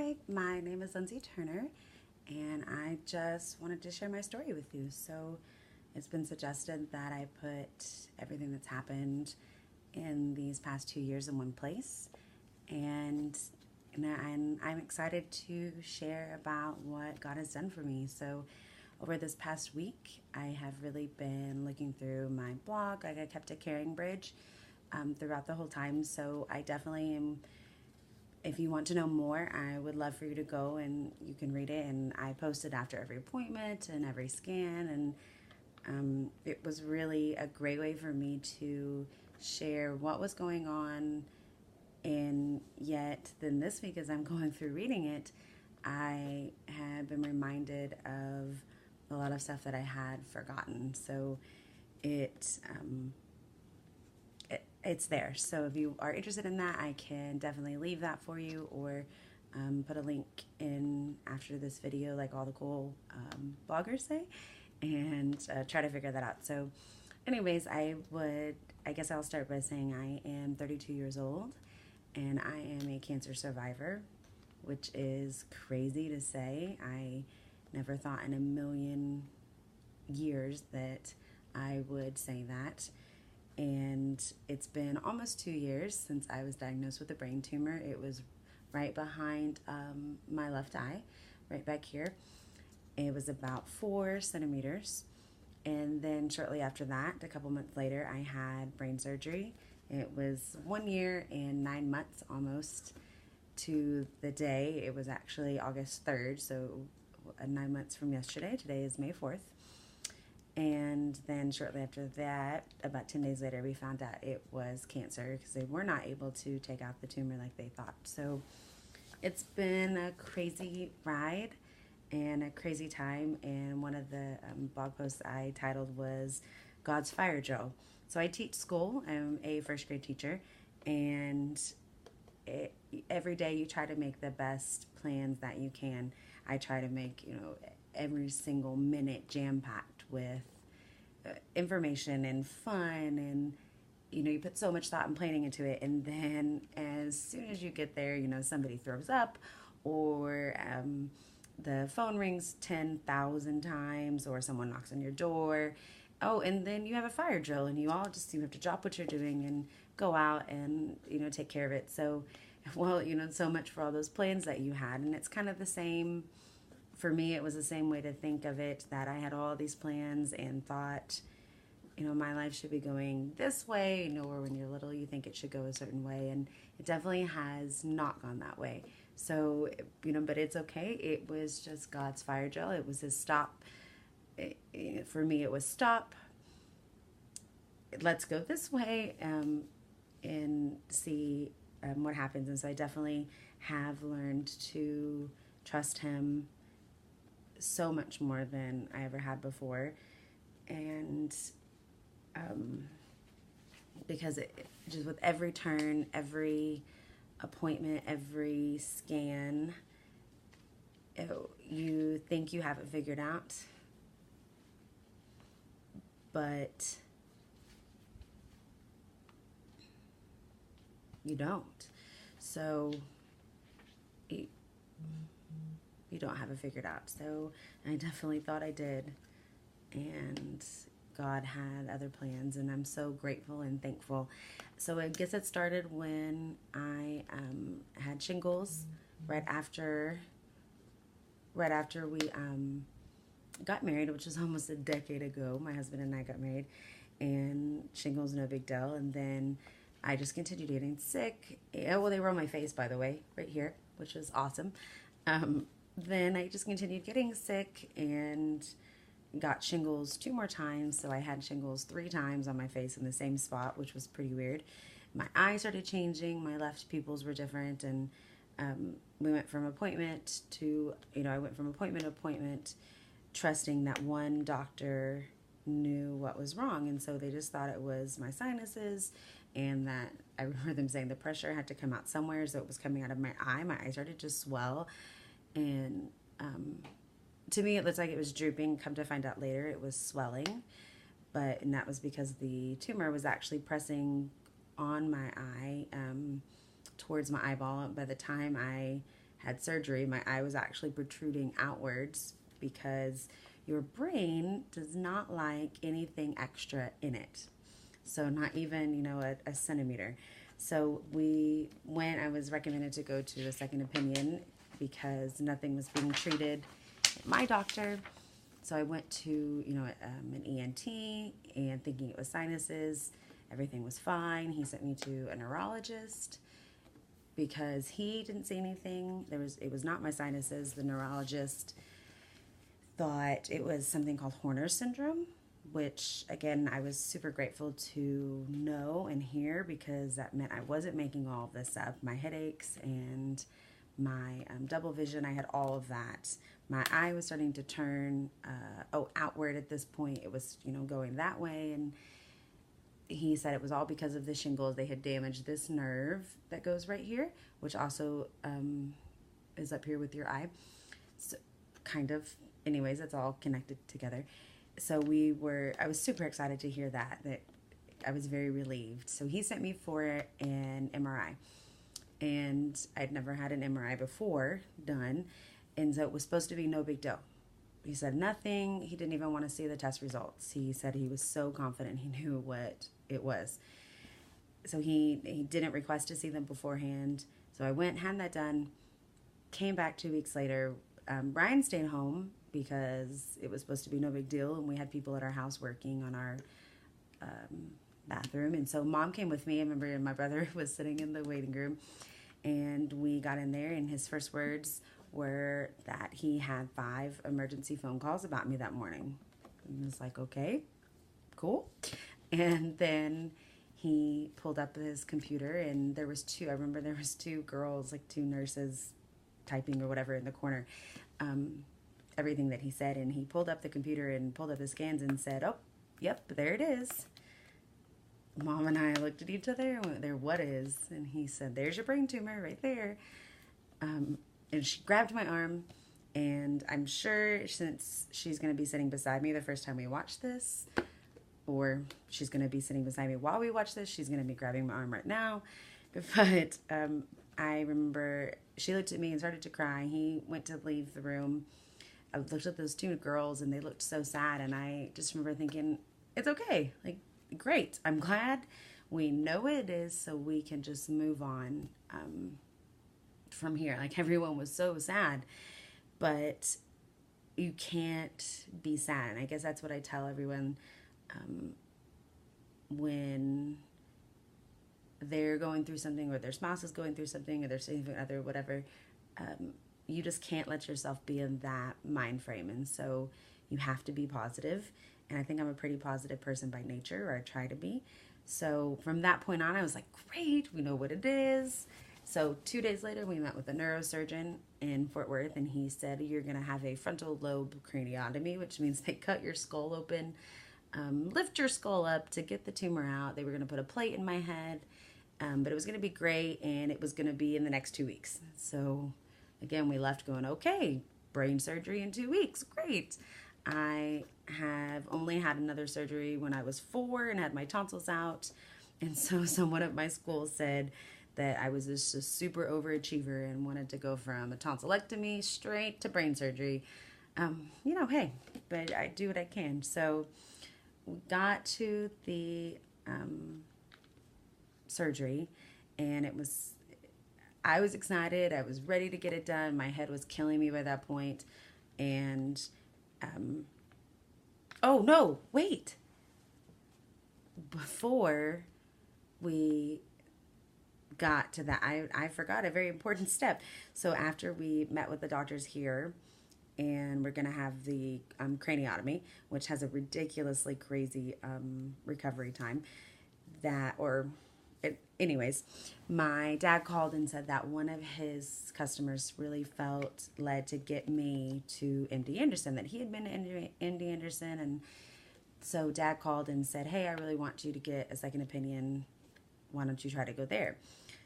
Hi, my name is Lindsey Turner, and I just wanted to share my story with you. So, it's been suggested that I put everything that's happened in these past 2 years in one place, and I'm excited to share about what God has done for me. So, over this past week, I have really been looking through my blog. Like I kept a caring bridge throughout the whole time. So, I definitely am. If you want to know more, I would love for you to go and you can read it. And I posted after every appointment and every scan. And it was really a great way for me to share what was going on. And yet, then this week, as I'm going through reading it, I have been reminded of a lot of stuff that I had forgotten. So it, it's there. So if you are interested in that, I can definitely leave that for you, or put a link in after this video, like all the cool bloggers say, and try to figure that out. So anyways, I guess I'll start by saying I am 32 years old, and I am a cancer survivor, which is crazy to say. I never thought in a million years that I would say that. And it's been almost 2 years since I was diagnosed with a brain tumor. It was right behind my left eye, right back here. It was about 4 centimeters. And then shortly after that, a couple months later, I had brain surgery. It was 1 year and 9 months almost to the day. It was actually August 3rd, so 9 months from yesterday. Today is May 4th. And then shortly after that, about 10 days later, we found out it was cancer because they were not able to take out the tumor like they thought. So it's been a crazy ride and a crazy time. And one of the blog posts I titled was God's Fire Drill. So I teach school. I'm a first grade teacher. And every day you try to make the best plans that you can. I try to make, every single minute jam-packed with information and fun, and you put so much thought and planning into it, and then as soon as you get there, somebody throws up, or the phone rings 10,000 times, or someone knocks on your door. Oh, and then you have a fire drill, and you have to drop what you're doing and go out and take care of it. So so much for all those plans that you had. And it's kind of the same for me. It was the same way to think of it, that I had all these plans and thought, my life should be going this way, or when you're little, you think it should go a certain way, and it definitely has not gone that way. So, but it's okay. It was just God's fire drill. It was his stop. For me, it was stop. Let's go this way, and see what happens. And so I definitely have learned to trust him so much more than I ever had before. And because just with every turn, every appointment, every scan, you think you have it figured out, but you don't. So you don't have it figured out. So I definitely thought I did, and God had other plans, and I'm so grateful and thankful. So I guess it started when I had shingles right after we got married, which was almost a decade ago. My husband and I got married, and shingles, no big deal. And then I just continued getting sick. Well, they were on my face, by the way, right here, which was awesome. Then I just continued getting sick and got shingles 2 more times. So I had shingles 3 times on my face in the same spot, which was pretty weird. My eyes started changing. My left pupils were different. And we went from appointment to, I went from appointment to appointment, trusting that one doctor knew what was wrong. And so they just thought it was my sinuses, and that I remember them saying the pressure had to come out somewhere. So it was coming out of my eye. My eye started to swell. And to me, it looked like it was drooping. Come to find out later, it was swelling. And that was because the tumor was actually pressing on my eye towards my eyeball. By the time I had surgery, my eye was actually protruding outwards because your brain does not like anything extra in it. So not even, a centimeter. So I was recommended to go to a second opinion because nothing was being treated at my doctor. So I went to, an ENT and thinking it was sinuses. Everything was fine. He sent me to a neurologist because he didn't see anything. It was not my sinuses. The neurologist thought it was something called Horner syndrome, which again, I was super grateful to know and hear because that meant I wasn't making all of this up. My headaches and my double vision, I had all of that. My eye was starting to turn outward at this point. It was, going that way, and he said it was all because of the shingles. They had damaged this nerve that goes right here, which also is up here with your eye. So, kind of. Anyways, it's all connected together. So I was super excited to hear that I was very relieved. So he sent me for an MRI. And I'd never had an MRI before done. And so it was supposed to be no big deal. He said nothing. He didn't even want to see the test results. He said he was so confident he knew what it was. So he didn't request to see them beforehand. So I went, had that done, came back 2 weeks later. Brian stayed home because it was supposed to be no big deal, and we had people at our house working on our bathroom. And so Mom came with me. I remember my brother was sitting in the waiting room, and we got in there, and his first words were that he had 5 emergency phone calls about me that morning. And I was like, okay, cool. And then he pulled up his computer, and there was 2. I remember there was 2 girls, like 2 nurses typing or whatever in the corner. Everything that he said, and he pulled up the computer and pulled up the scans and said, oh, yep, there it is. Mom and I looked at each other and went, there, what is? And he said, there's your brain tumor right there. And she grabbed my arm, and I'm sure since she's going to be sitting beside me the first time we watch this, or she's going to be sitting beside me while we watch this, she's going to be grabbing my arm right now. But I remember she looked at me and started to cry. He went to leave the room. I looked at those 2 girls, and they looked so sad, and I just remember thinking, it's okay. Like, great. I'm glad we know what it is so we can just move on from here. Like, everyone was so sad, but you can't be sad. And I guess that's what I tell everyone when they're going through something, or their spouse is going through something, or their significant other, whatever. You just can't let yourself be in that mind frame. And so you have to be positive. And I think I'm a pretty positive person by nature, or I try to be. So from that point on, I was like, great, we know what it is. So 2 days later, we met with a neurosurgeon in Fort Worth, and he said, you're going to have a frontal lobe craniotomy, which means they cut your skull open, lift your skull up to get the tumor out. They were going to put a plate in my head, but it was going to be great, and it was going to be in the next 2 weeks. So again, we left going, okay, brain surgery in 2 weeks, great. I have only had another surgery when I was 4 and had my tonsils out. And so someone at my school said that I was just a super overachiever and wanted to go from a tonsillectomy straight to brain surgery. Hey, but I do what I can. So we got to the surgery, and I was excited. I was ready to get it done. My head was killing me by that point. And oh no, wait. Before we got to that, I forgot a very important step. So after we met with the doctors here, and we're going to have the craniotomy, which has a ridiculously crazy recovery time. Anyways, my dad called and said that one of his customers really felt led to get me to MD Anderson, that he had been to MD Anderson. And so Dad called and said, hey, I really want you to get a second opinion. Why don't you try to go there?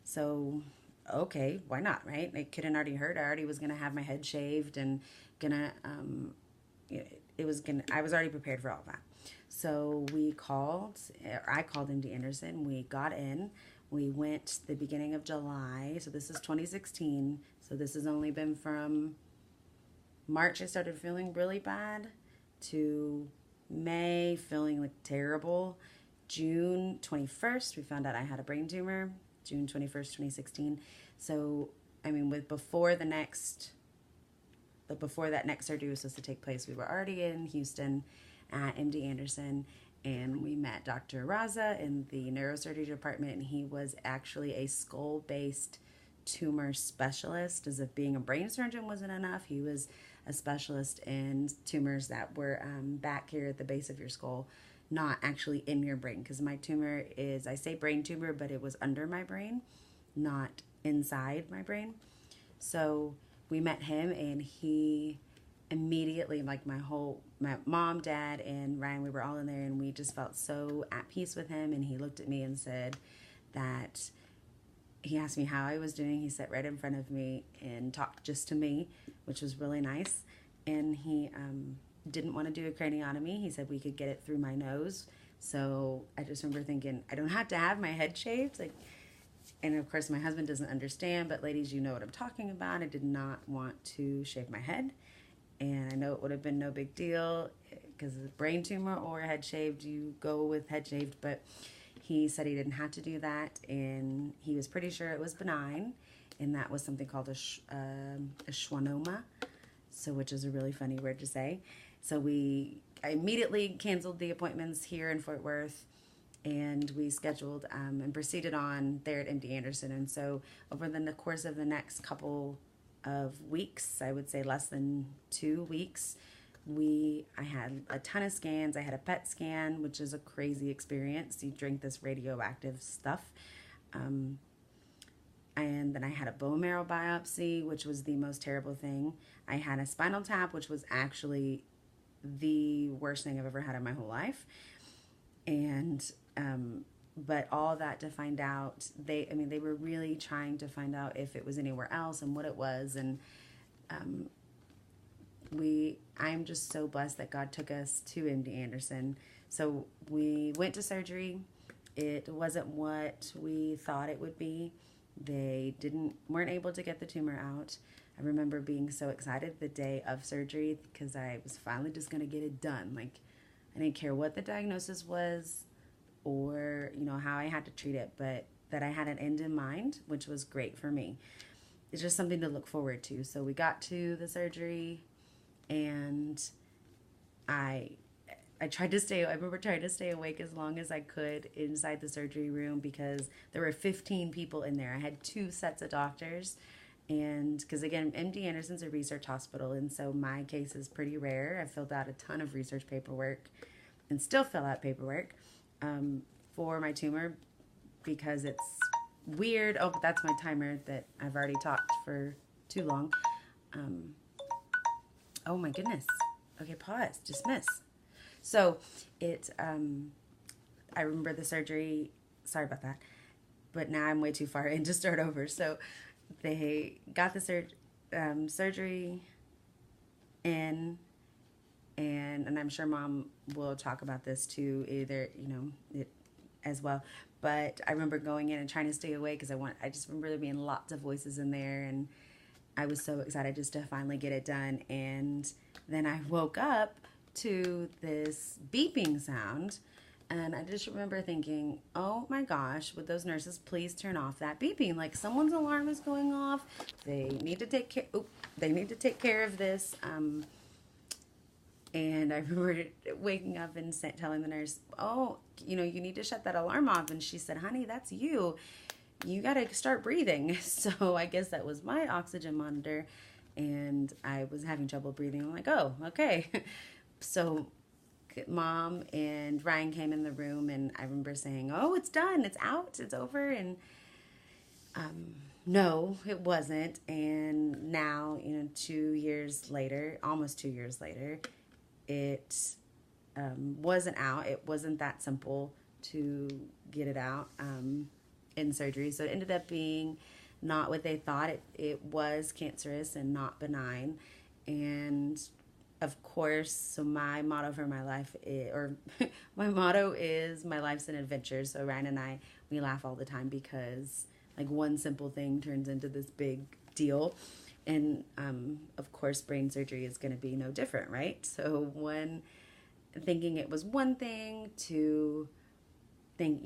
So, okay, why not, right? It couldn't already hurt. I already was going to have my head shaved and I was already prepared for all that. So I called MD Anderson. We got in. We went the beginning of July, so this is 2016. So this has only been from March I started feeling really bad to May feeling like terrible. June 21st, we found out I had a brain tumor. June 21st, 2016. So, I mean, before that next surgery was supposed to take place, we were already in Houston at MD Anderson, and we met Dr. Raza in the neurosurgery department, and he was actually a skull-based tumor specialist. As if being a brain surgeon wasn't enough, he was a specialist in tumors that were back here at the base of your skull, not actually in your brain. Because my tumor is, I say brain tumor, but it was under my brain, not inside my brain. So we met him, and he immediately, like my mom, dad, and Ryan, we were all in there, and we just felt so at peace with him. And he looked at me and said that he asked me how I was doing. He sat right in front of me and talked just to me, which was really nice. And he didn't want to do a craniotomy. He said we could get it through my nose. So I just remember thinking, I don't have to have my head shaved. Like, and of course my husband doesn't understand, but ladies, you know what I'm talking about. I did not want to shave my head. And I know it would have been no big deal because a brain tumor or a head shaved, you go with head shaved, but he said he didn't have to do that, and he was pretty sure it was benign, and that was something called a schwannoma, so which is a really funny word to say. So I immediately canceled the appointments here in Fort Worth, and we scheduled and proceeded on there at MD Anderson. And so over the course of the next couple of weeks, I would say less than 2 weeks, I had a ton of scans. I had a PET scan, which is a crazy experience. You drink this radioactive stuff. And then I had a bone marrow biopsy, which was the most terrible thing. I had a spinal tap, which was actually the worst thing I've ever had in my whole life. And, but all that to find out, they were really trying to find out if it was anywhere else and what it was. And, I'm just so blessed that God took us to MD Anderson. So we went to surgery. It wasn't what we thought it would be. They weren't able to get the tumor out. I remember being so excited the day of surgery because I was finally just going to get it done. Like, I didn't care what the diagnosis was or, how I had to treat it, but that I had an end in mind, which was great for me. It's just something to look forward to. So we got to the surgery, and I remember trying to stay awake as long as I could inside the surgery room because there were 15 people in there. I had 2 sets of doctors, and because again, MD Anderson's a research hospital, and so my case is pretty rare. I filled out a ton of research paperwork and still fill out paperwork for my tumor because it's weird. Oh, but that's my timer that I've already talked for too long. Oh my goodness. Okay, pause. Dismiss. So I remember the surgery. Sorry about that. But now I'm way too far in to start over. So they got the surgery in, and I'm sure Mom will talk about this too, either, it as well. But I remember going in and trying to stay awake because I just remember there being lots of voices in there, and I was so excited just to finally get it done. And then I woke up to this beeping sound, and I just remember thinking, oh my gosh, would those nurses please turn off that beeping? Like, someone's alarm is going off. They need to take care of this. And I remember waking up and telling the nurse, oh, you need to shut that alarm off. And she said, honey, that's you. You got to start breathing. So I guess that was my oxygen monitor, and I was having trouble breathing. I'm like, oh, okay. So Mom and Ryan came in the room, and I remember saying, oh, it's done. It's out. It's over. And no, it wasn't. And now, 2 years later, almost 2 years later, it wasn't out. It wasn't that simple to get it out in surgery. So it ended up being not what they thought. It was cancerous and not benign. And of course, so my motto for my life is, or my motto is, my life's an adventure. So Ryan and I, we laugh all the time because like one simple thing turns into this big deal. And of course, brain surgery is going to be no different, right? So one, thinking it was one thing to think,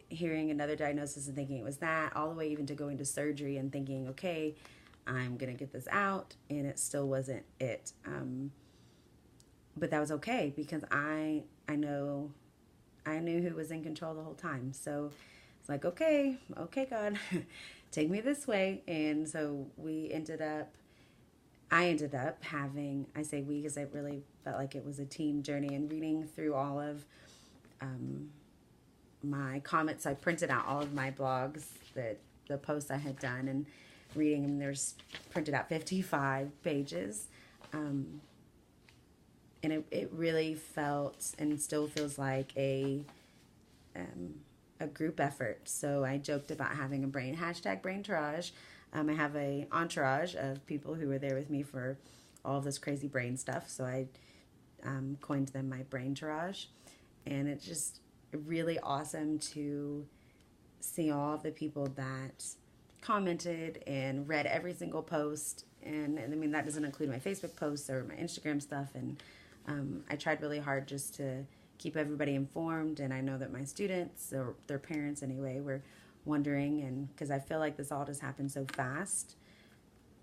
hearing another diagnosis and thinking it was that, all the way even to going to surgery and thinking, okay, I'm going to get this out, and it still wasn't it. But that was okay because I knew who was in control the whole time. So it's like, okay, God, take me this way. And so I ended up having, I say we because I really felt like it was a team journey, and reading through all of my comments. I printed out all of my blogs, the posts I had done, and reading them. There's printed out 55 pages. And it really felt and still feels like a group effort. So I joked about having a #braintourage. I have a entourage of people who were there with me for all of this crazy brain stuff. So I coined them my braintourage, and it's just really awesome to see all of the people that commented and read every single post. And I mean, that doesn't include my Facebook posts or my Instagram stuff. And I tried really hard just to keep everybody informed. And I know that my students, or their parents anyway, were wondering, and because I feel like this all just happened so fast,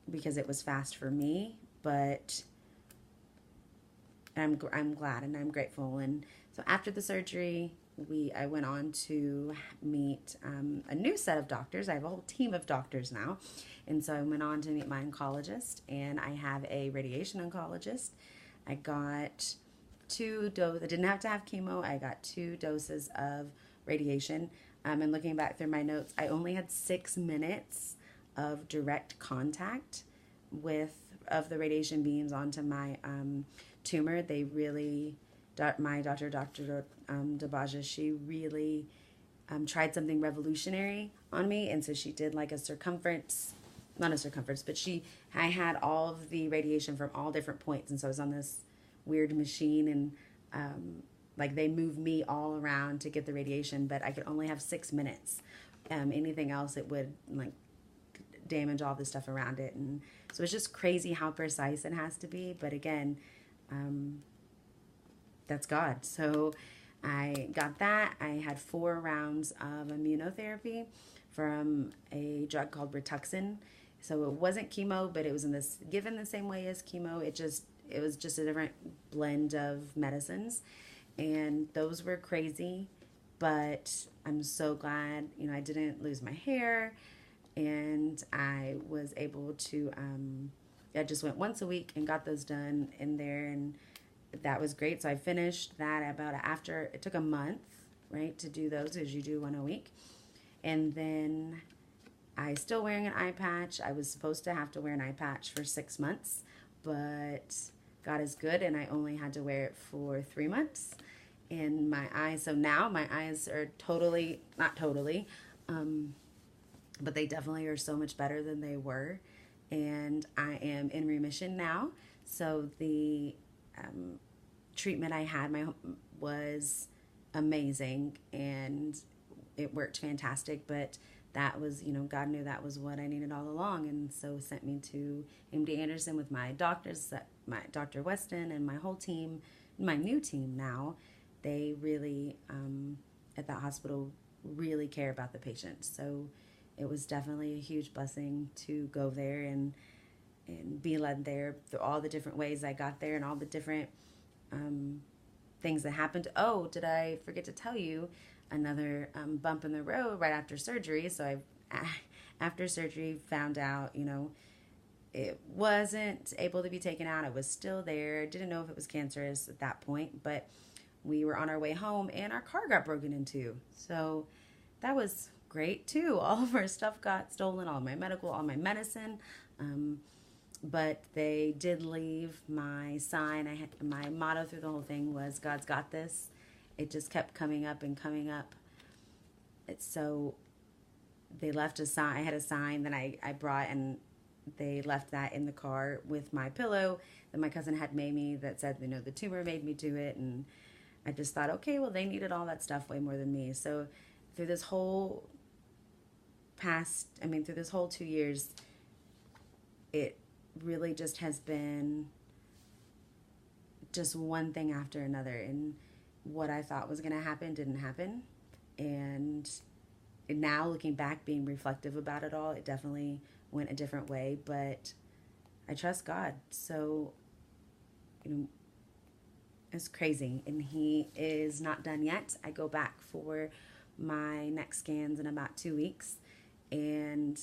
because it was fast for me, but I'm glad and I'm grateful. And so after the surgery, I went on to meet a new set of doctors. I have a whole team of doctors now. And so I went on to meet my oncologist, and I have a radiation oncologist. I got 2 doses. I didn't have to have chemo. I got 2 doses of radiation. And looking back through my notes, I only had 6 minutes of direct contact of the radiation beams onto my tumor. They really, my Dr. DeBaja, she really tried something revolutionary on me. And so she did like not a circumference, but I had all of the radiation from all different points. And so I was on this weird machine, and like they moved me all around to get the radiation, but I could only have 6 minutes. Anything else, it would like damage all the stuff around it. And so it's just crazy how precise it has to be. But again, that's God. So I got that. I had 4 rounds of immunotherapy from a drug called Rituxan. So it wasn't chemo, but it was given the same way as chemo. It was just a different blend of medicines. And those were crazy, but I'm so glad, I didn't lose my hair, and I was able to, I just went once a week and got those done in there, and that was great. So I finished that it took a month, right, to do those, as you do 1 a week. And then I still wearing an eye patch. I was supposed to have to wear an eye patch for 6 months, but God is good, and I only had to wear it for 3 months. And my eyes, so now my eyes are not totally, but they definitely are so much better than they were. And I am in remission now. So the treatment I had was amazing, and it worked fantastic. But that was, God knew that was what I needed all along, and so sent me to MD Anderson with my doctors, my Dr. Weston, and my whole team, my new team now. They really, at that hospital, really care about the patient. So it was definitely a huge blessing to go there and be led there through all the different ways I got there and all the different things that happened. Oh, did I forget to tell you another bump in the road right after surgery? So after surgery, found out, it wasn't able to be taken out. It was still there. Didn't know if it was cancerous at that point, but we were on our way home and our car got broken into. So that was great too. All of our stuff got stolen, all my medical, all my medicine. But they did leave my sign. My motto through the whole thing was, God's got this. It just kept coming up and coming up. So they left a sign. I had a sign that I brought, and they left that in the car with my pillow that my cousin had made me that said, the tumor made me do it. And I just thought, okay, well, they needed all that stuff way more than me. So through this whole through this whole 2 years, it really just has been just one thing after another. And what I thought was going to happen didn't happen. And now looking back, being reflective about it all, it definitely went a different way. But I trust God. So, it's crazy. And He is not done yet. I go back for my next scans in about 2 weeks. And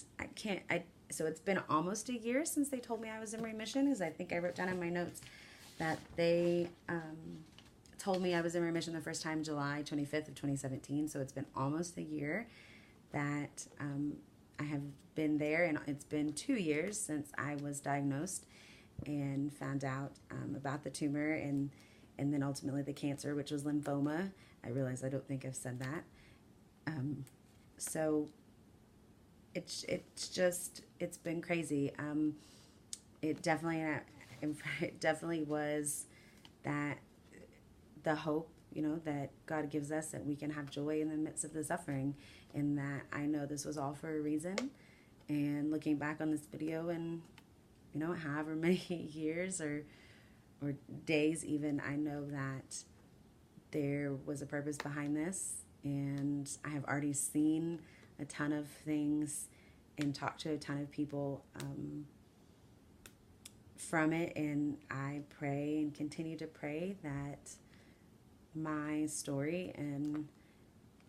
so it's been almost a year since they told me I was in remission, because I think I wrote down in my notes that they told me I was in remission the first time July 25th of 2017. So it's been almost a year that I have been there, and it's been 2 years since I was diagnosed and found out about the tumor and then ultimately the cancer, which was lymphoma. I realize I don't think I've said that. So it's been crazy. It definitely was that the hope, that God gives us, that we can have joy in the midst of the suffering, and that I know this was all for a reason. And looking back on this video and, however many years or days even, I know that there was a purpose behind this, and I have already seen a ton of things and talked to a ton of people from it, and I pray and continue to pray that my story and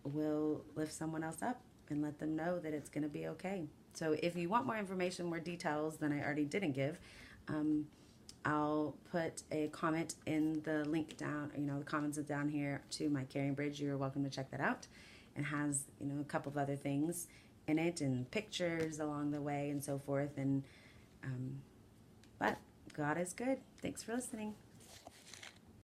will lift someone else up and let them know that it's going to be okay. So if you want more information, more details than I already didn't give, I'll put a comment in the link down, the comments are down here to my Caring Bridge. You're welcome to check that out. It has, a couple of other things in it and pictures along the way and so forth. And, but God is good. Thanks for listening.